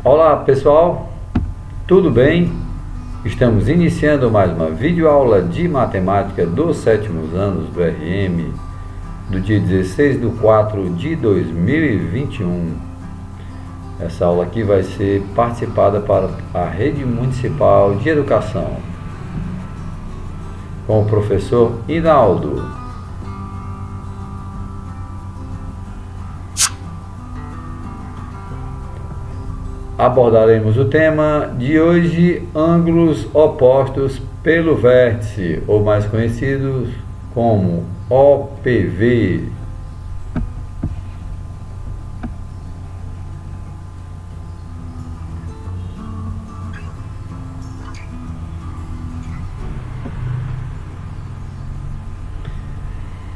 Olá pessoal, tudo bem? Estamos iniciando mais uma videoaula de matemática dos sétimos anos do RM do dia 16/4/2021. Essa aula aqui vai ser participada para a Rede Municipal de Educação com o professor Hinaldo. Abordaremos o tema de hoje, ângulos opostos pelo vértice, ou mais conhecidos como OPV.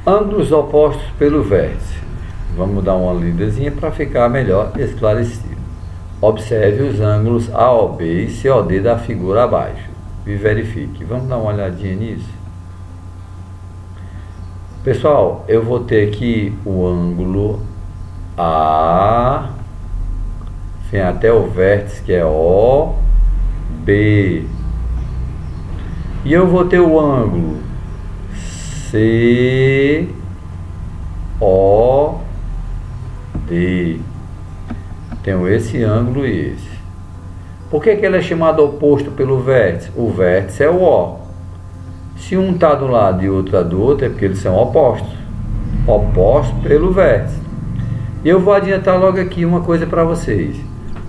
Ângulos opostos pelo vértice. Vamos dar uma lidazinha para ficar melhor esclarecido. Observe os ângulos AOB e COD da figura abaixo e verifique. Vamos dar uma olhadinha nisso. Pessoal, eu vou ter aqui o ângulo A, vem até o vértice que é OB. E eu vou ter o ângulo COD. Tenho esse ângulo e esse. Por que ele é chamado oposto pelo vértice? O vértice é o O. Se um está do lado e o outro está do outro, é porque eles são opostos. Opostos pelo vértice. E eu vou adiantar logo aqui uma coisa para vocês.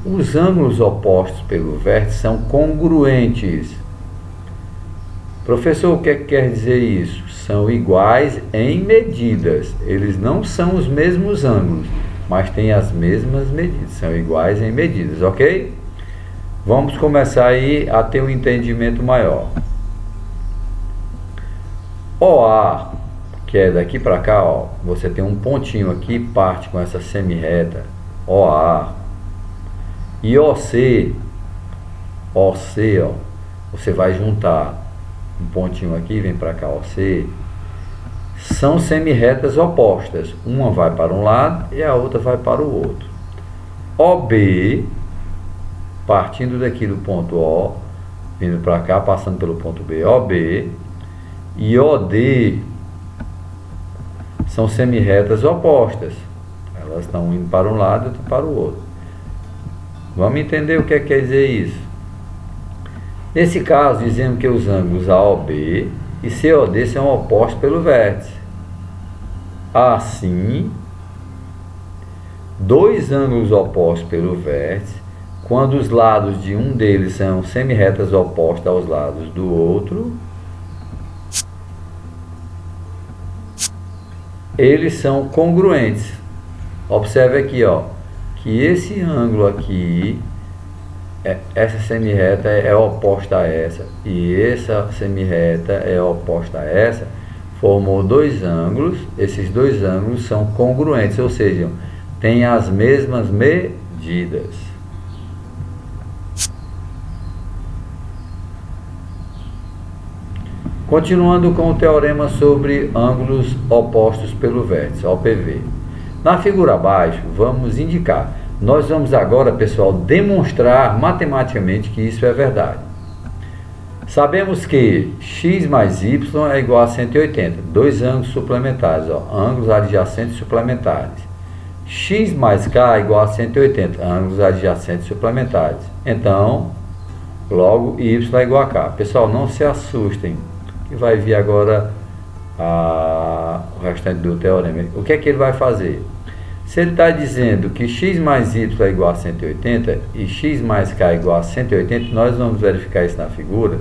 Os ângulos opostos pelo vértice são congruentes. Professor, o que quer dizer isso? São iguais em medidas. Eles não são os mesmos ângulos, mas tem as mesmas medidas, são iguais em medidas, ok? Vamos começar aí a ter um entendimento maior. OA, que é daqui para cá, ó, você tem um pontinho aqui, parte com essa semirreta, OA. E OC, ó, você vai juntar um pontinho aqui, vem para cá, OC. São semirretas opostas, uma vai para um lado e a outra vai para o outro. OB, partindo daqui do ponto O, vindo para cá, passando pelo ponto B, OB, e OD são semirretas opostas, elas estão indo para um lado e outra para o outro. Vamos entender o que quer dizer isso. Nesse caso, dizemos que os ângulos AOB e COD são opostos pelo vértice. Assim, dois ângulos opostos pelo vértice, quando os lados de um deles são semirretas opostas aos lados do outro, eles são congruentes. Observe aqui, ó, que esse ângulo aqui, essa semirreta é oposta a essa e essa semirreta é oposta a essa, formou dois ângulos. Esses dois ângulos são congruentes, ou seja, têm as mesmas medidas. Continuando com o teorema sobre ângulos opostos pelo vértice, OPV. Na figura abaixo, vamos indicar. Nós vamos agora, pessoal, demonstrar matematicamente que isso é verdade. Sabemos que x mais y é igual a 180, dois ângulos suplementares, ó, ângulos adjacentes suplementares. X mais k é igual a 180, ângulos adjacentes suplementares. Então, logo y é igual a k. Pessoal, não se assustem, que vai vir agora o restante do teorema. O que é que ele vai fazer? Se ele está dizendo que x mais y é igual a 180 e x mais k é igual a 180, nós vamos verificar isso na figura.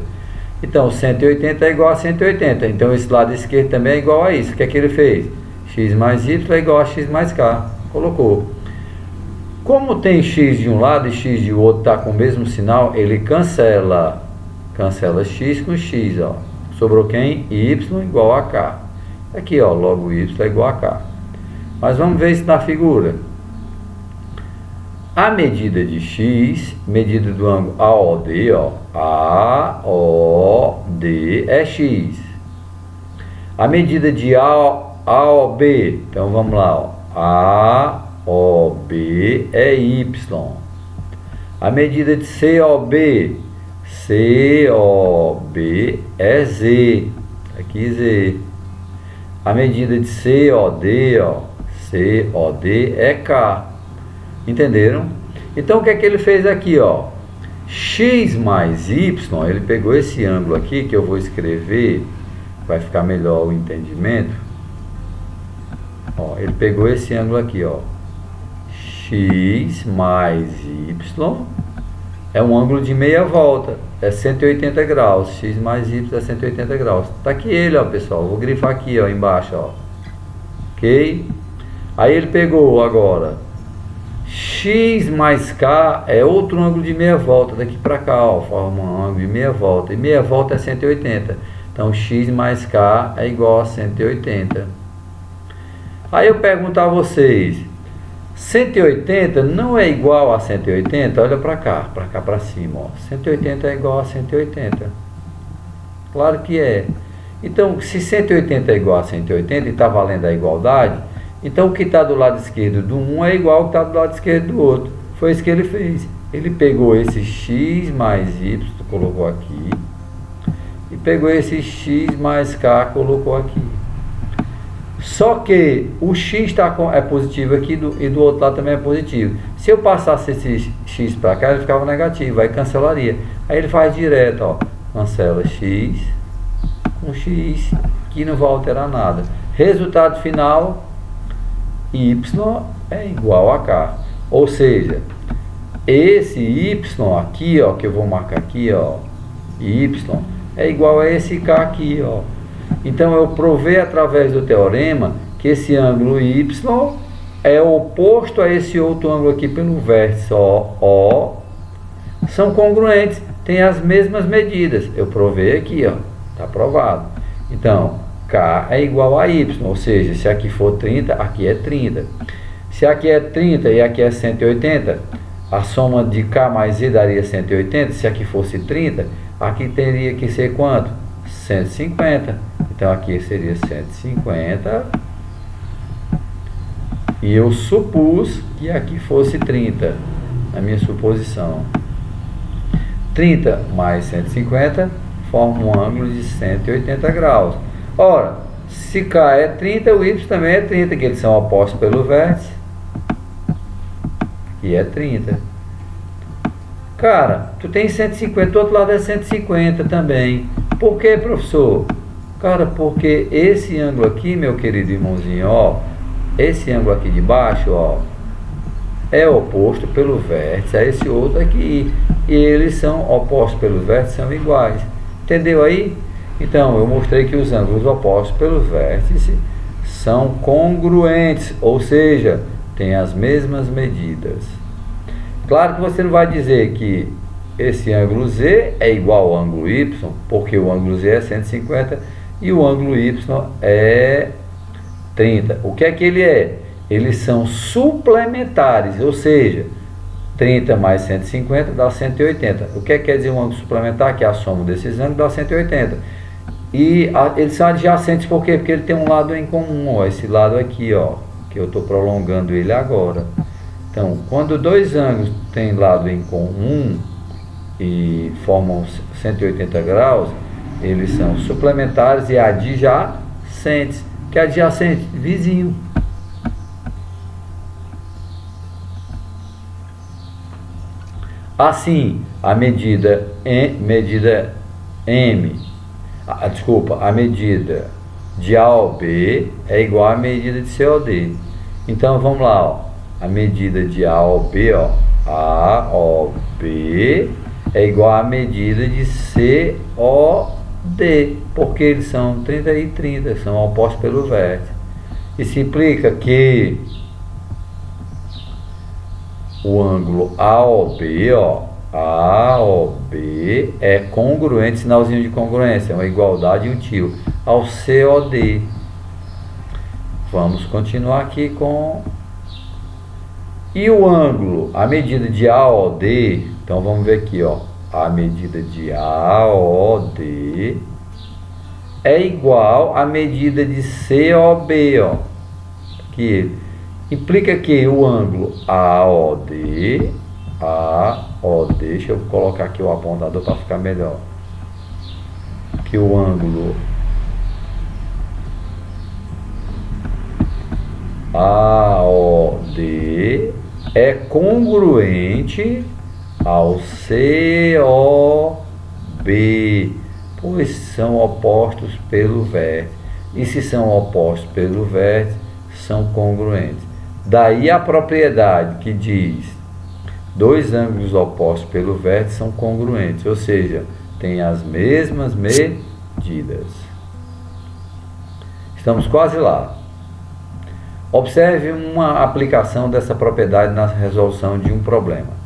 Então, 180 é igual a 180. Então, esse lado esquerdo também é igual a isso. O que é que ele fez? X mais y é igual a x mais k. Colocou. Como tem x de um lado e x de outro está com o mesmo sinal, ele cancela x com x. Ó. Sobrou quem? Y igual a k. Aqui, ó, logo y é igual a k. Mas vamos ver isso na figura. A medida de x, medida do ângulo AOD, ó, AOD é x. A medida de AOB, então vamos lá, ó, AOB é y. A medida de COB é Z, aqui Z. A medida de COD, ó, COD é K. Entenderam? Então o que é que ele fez aqui, ó? X mais Y, ele pegou esse ângulo aqui que eu vou escrever, vai ficar melhor o entendimento. Ó, ele pegou esse ângulo aqui, ó. X mais Y é um ângulo de meia volta, é 180 graus. X mais Y é 180 graus. Tá aqui ele, ó, pessoal. Vou grifar aqui, ó, embaixo, ó. Ok? Aí ele pegou agora X mais K é outro ângulo de meia volta, daqui para cá, ó, forma um ângulo de meia volta, e meia volta é 180, então X mais K é igual a 180. Aí eu pergunto a vocês, 180 não é igual a 180? Olha para cá para cima, ó. 180 é igual a 180, claro que é. Então, se 180 é igual a 180 e está valendo a igualdade, então o que está do lado esquerdo do 1 é igual ao que está do lado esquerdo do outro. Foi isso que ele fez. Ele pegou esse X mais Y, colocou aqui, e pegou esse X mais K, colocou aqui. Só que o X é positivo aqui e do outro lado também é positivo. Se eu passasse esse X para cá, ele ficava negativo, aí cancelaria. Aí ele faz direto, ó, cancela X com X, que não vai alterar nada. Resultado final, Y é igual a K. Ou seja, esse Y aqui, ó, que eu vou marcar aqui, ó, Y é igual a esse K aqui, ó. Então eu provei através do teorema que esse ângulo Y é oposto a esse outro ângulo aqui pelo vértice, ó, são congruentes, têm as mesmas medidas. Eu provei aqui, ó, tá provado. Então, K é igual a Y, ou seja, se aqui for 30, aqui é 30. Se aqui é 30 e aqui é 180, a soma de K mais Z daria 180. Se aqui fosse 30, aqui teria que ser quanto? 150. Então aqui seria 150. E eu supus que aqui fosse 30, na minha suposição. 30 mais 150 forma um ângulo de 180 graus. Ora, se K é 30, o Y também é 30, que eles são opostos pelo vértice. E é 30. Cara, tu tem 150, do outro lado é 150 também. Por que, professor? Cara, porque esse ângulo aqui, meu querido irmãozinho, ó, esse ângulo aqui de baixo, ó, é oposto pelo vértice a esse outro aqui. E eles são opostos pelo vértice, são iguais. Entendeu aí? Então, eu mostrei que os ângulos opostos pelo vértice são congruentes, ou seja, têm as mesmas medidas. Claro que você não vai dizer que esse ângulo Z é igual ao ângulo Y, porque o ângulo Z é 150 e o ângulo Y é 30. O que é que ele é? Eles são suplementares, ou seja, 30 mais 150 dá 180. O que é que quer dizer um ângulo suplementar? Que é a soma desses ângulos dá 180. E eles são adjacentes por quê? Porque ele tem um lado em comum, ó, esse lado aqui, ó, que eu estou prolongando ele agora. Então, quando dois ângulos têm lado em comum e formam 180 graus, eles são suplementares e adjacentes. Que é adjacente? Vizinho. Assim, a medida a medida de AOB é igual à medida de COD. Então vamos lá, ó. A medida de AOB, ó, AOB é igual à medida de COD, porque eles são 30 e 30, são opostos pelo vértice. Isso implica que o ângulo AOB, ó, AOB é congruente, sinalzinho de congruência, é uma igualdade útil ao COD. Vamos continuar aqui com... E o ângulo, a medida de AOD, então vamos ver aqui, ó, a medida de AOD é igual à medida de COB, ó, que implica que o ângulo AOD AOD. Deixa eu colocar aqui o apontador para ficar melhor. Que o ângulo AOD é congruente ao COB, pois são opostos pelo vértice. E se são opostos pelo vértice, são congruentes. Daí a propriedade que diz: dois ângulos opostos pelo vértice são congruentes, ou seja, têm as mesmas medidas. Estamos quase lá. Observe uma aplicação dessa propriedade na resolução de um problema.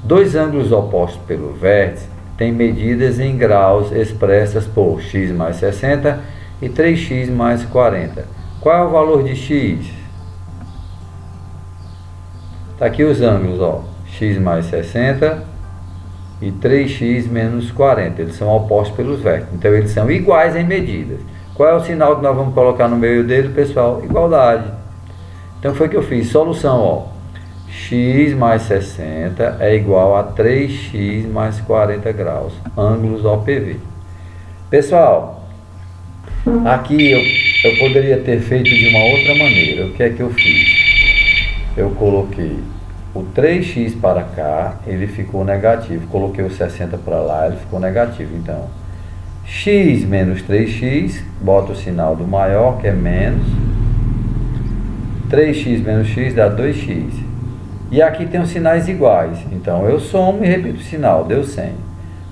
Dois ângulos opostos pelo vértice têm medidas em graus expressas por x mais 60 e 3x mais 40. Qual é o valor de x? Está aqui os ângulos, ó, x mais 60 e 3x menos 40. Eles são opostos pelos vértices, então eles são iguais em medidas. Qual é o sinal que nós vamos colocar no meio dele, pessoal? Igualdade. Então foi o que eu fiz. Solução, ó. X mais 60 é igual a 3x mais 40 graus. Ângulos OPV. Pessoal, aqui eu poderia ter feito de uma outra maneira. O que é que eu fiz? Eu coloquei o 3x para cá, ele ficou negativo. Coloquei o 60 para lá, ele ficou negativo. Então, x menos 3x, bota o sinal do maior, que é menos. 3x menos x dá 2x. E aqui tem os sinais iguais. Então, eu somo e repito o sinal, deu 100.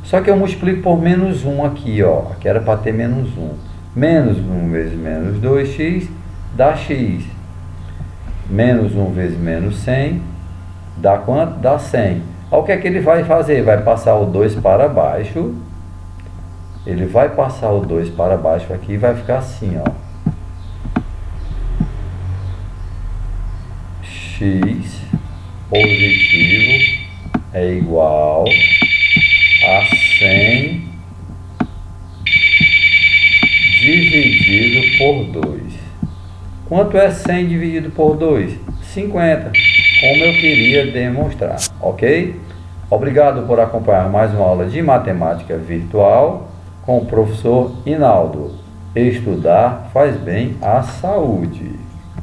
Só que eu multiplico por menos 1 aqui, ó. Aqui era para ter menos 1. Menos 1 vezes menos 2x dá x. Menos 1 vezes menos 100 dá quanto? Dá 100. Olha o que é que ele vai fazer? Vai passar o 2 para baixo. Ele vai passar o 2 para baixo aqui e vai ficar assim, ó. X positivo é igual a 100 dividido por 2. Quanto é 100 dividido por 2? 50, como eu queria demonstrar, ok? Obrigado por acompanhar mais uma aula de matemática virtual com o professor Inaldo. Estudar faz bem à saúde.